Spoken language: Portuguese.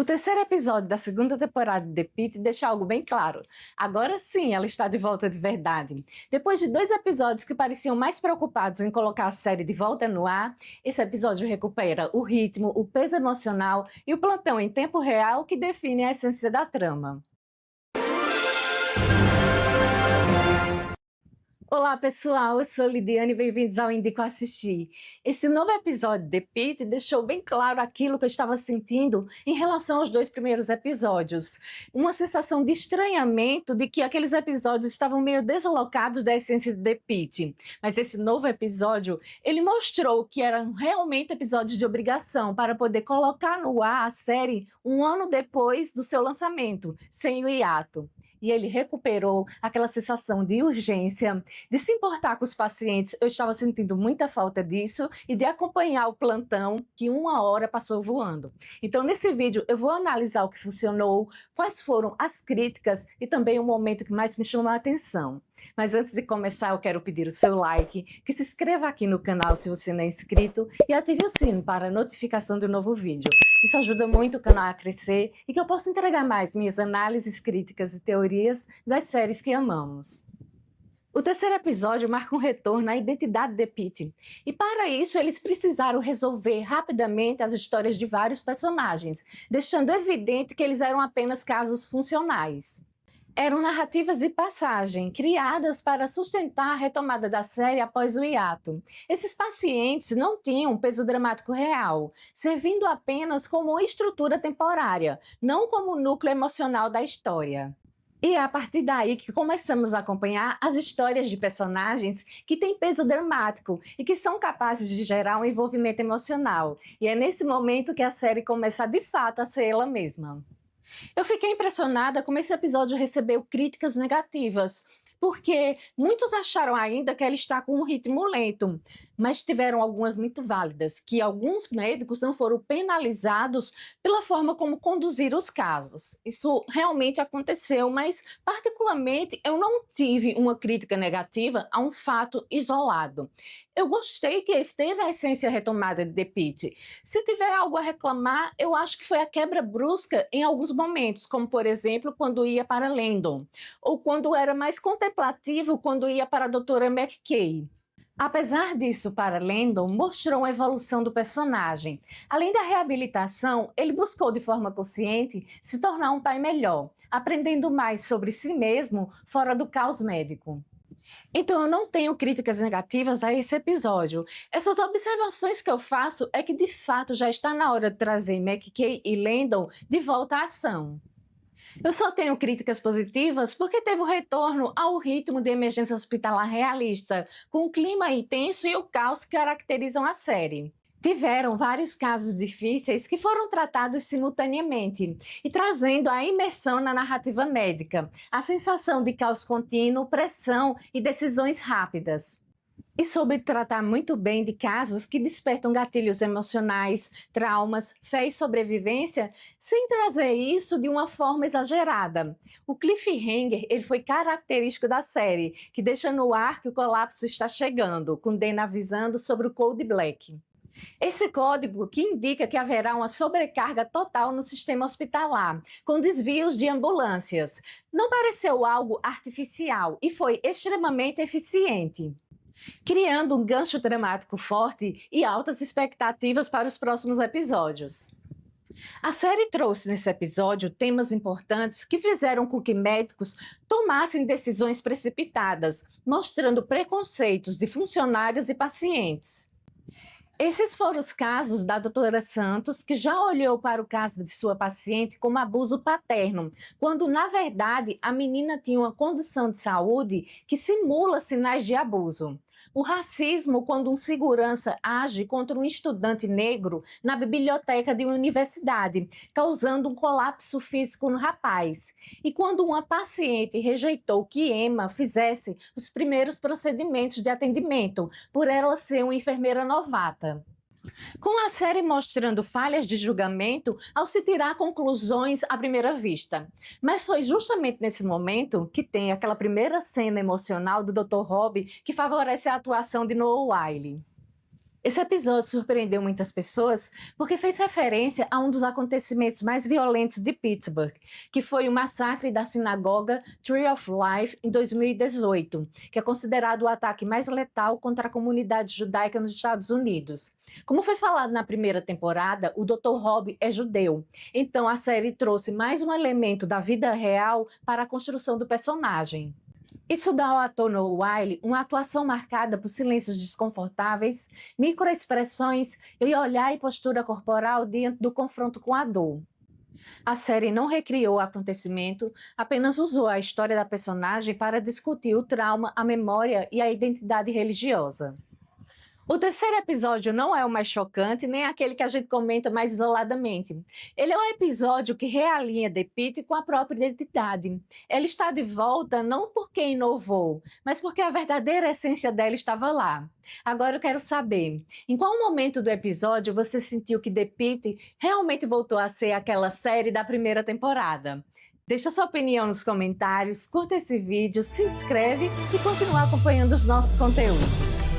O terceiro episódio da segunda temporada de The Pitt deixa algo bem claro. Agora sim, ela está de volta de verdade. Depois de 2 episódios que pareciam mais preocupados em colocar a série de volta no ar, esse episódio recupera o ritmo, o peso emocional e o plantão em tempo real que define a essência da trama. Olá pessoal, eu sou Lidiane e bem-vindos ao Indico Assistir. Esse novo episódio de The Pitt deixou bem claro aquilo que eu estava sentindo em relação aos 2 primeiros episódios. Uma sensação de estranhamento de que aqueles episódios estavam meio deslocados da essência de The Pitt. Mas esse novo episódio, ele mostrou que eram realmente episódios de obrigação para poder colocar no ar a série um ano depois do seu lançamento, sem o hiato. E ele recuperou aquela sensação de urgência, de se importar com os pacientes. Eu estava sentindo muita falta disso e de acompanhar o plantão, que 1 hora passou voando. Então, nesse vídeo, eu vou analisar o que funcionou, quais foram as críticas e também o momento que mais me chamou a atenção. Mas antes de começar, eu quero pedir o seu like, que se inscreva aqui no canal se você não é inscrito e ative o sino para a notificação do novo vídeo. Isso ajuda muito o canal a crescer e que eu possa entregar mais minhas análises, críticas e teorias das séries que amamos. O terceiro episódio marca um retorno à identidade de Pitt, e para isso eles precisaram resolver rapidamente as histórias de vários personagens, deixando evidente que eles eram apenas casos funcionais. Eram narrativas de passagem, criadas para sustentar a retomada da série após o hiato. Esses pacientes não tinham peso dramático real, servindo apenas como estrutura temporária, não como núcleo emocional da história. E é a partir daí que começamos a acompanhar as histórias de personagens que têm peso dramático e que são capazes de gerar um envolvimento emocional. E é nesse momento que a série começa de fato a ser ela mesma. Eu fiquei impressionada como esse episódio recebeu críticas negativas, porque muitos acharam ainda que ela está com um ritmo lento, mas tiveram algumas muito válidas, que alguns médicos não foram penalizados pela forma como conduziram os casos. Isso realmente aconteceu, mas particularmente eu não tive uma crítica negativa a um fato isolado. Eu gostei que ele teve a essência retomada de The Pitt. Se tiver algo a reclamar, eu acho que foi a quebra brusca em alguns momentos, como por exemplo quando ia para Landon, ou quando era mais contemplativo quando ia para a doutora McKay. Apesar disso, para Landon, mostrou uma evolução do personagem. Além da reabilitação, ele buscou de forma consciente se tornar um pai melhor, aprendendo mais sobre si mesmo fora do caos médico. Então eu não tenho críticas negativas a esse episódio. Essas observações que eu faço é que de fato já está na hora de trazer McKay e Landon de volta à ação. Eu só tenho críticas positivas porque teve o retorno ao ritmo de emergência hospitalar realista, com o clima intenso e o caos que caracterizam a série. Tiveram vários casos difíceis que foram tratados simultaneamente e trazendo a imersão na narrativa médica, a sensação de caos contínuo, pressão e decisões rápidas. E soube tratar muito bem de casos que despertam gatilhos emocionais, traumas, fé e sobrevivência, sem trazer isso de uma forma exagerada. O cliffhanger ele foi característico da série, que deixa no ar que o colapso está chegando, com Dana avisando sobre o Code Black. Esse código que indica que haverá uma sobrecarga total no sistema hospitalar, com desvios de ambulâncias. Não pareceu algo artificial e foi extremamente eficiente, criando um gancho dramático forte e altas expectativas para os próximos episódios. A série trouxe nesse episódio temas importantes que fizeram com que médicos tomassem decisões precipitadas, mostrando preconceitos de funcionários e pacientes. Esses foram os casos da doutora Santos, que já olhou para o caso de sua paciente como abuso paterno, quando, na verdade, a menina tinha uma condição de saúde que simula sinais de abuso. O racismo, quando um segurança age contra um estudante negro na biblioteca de uma universidade, causando um colapso físico no rapaz. E quando uma paciente rejeitou que Emma fizesse os primeiros procedimentos de atendimento, por ela ser uma enfermeira novata. Com a série mostrando falhas de julgamento ao se tirar conclusões à primeira vista. Mas foi justamente nesse momento que tem aquela primeira cena emocional do Dr. Rob que favorece a atuação de Noah Wyle. Esse episódio surpreendeu muitas pessoas porque fez referência a um dos acontecimentos mais violentos de Pittsburgh, que foi o massacre da sinagoga Tree of Life em 2018, que é considerado o ataque mais letal contra a comunidade judaica nos Estados Unidos. Como foi falado na primeira temporada, o Dr. Rob é judeu, então a série trouxe mais um elemento da vida real para a construção do personagem. Isso dá ao ator Noah Wyle uma atuação marcada por silêncios desconfortáveis, microexpressões e olhar e postura corporal diante do confronto com a dor. A série não recriou o acontecimento, apenas usou a história da personagem para discutir o trauma, a memória e a identidade religiosa. O terceiro episódio não é o mais chocante, nem aquele que a gente comenta mais isoladamente. Ele é um episódio que realinha The Pitt com a própria identidade. Ela está de volta não porque inovou, mas porque a verdadeira essência dela estava lá. Agora eu quero saber, em qual momento do episódio você sentiu que The Pitt realmente voltou a ser aquela série da primeira temporada? Deixa sua opinião nos comentários, curta esse vídeo, se inscreve e continua acompanhando os nossos conteúdos.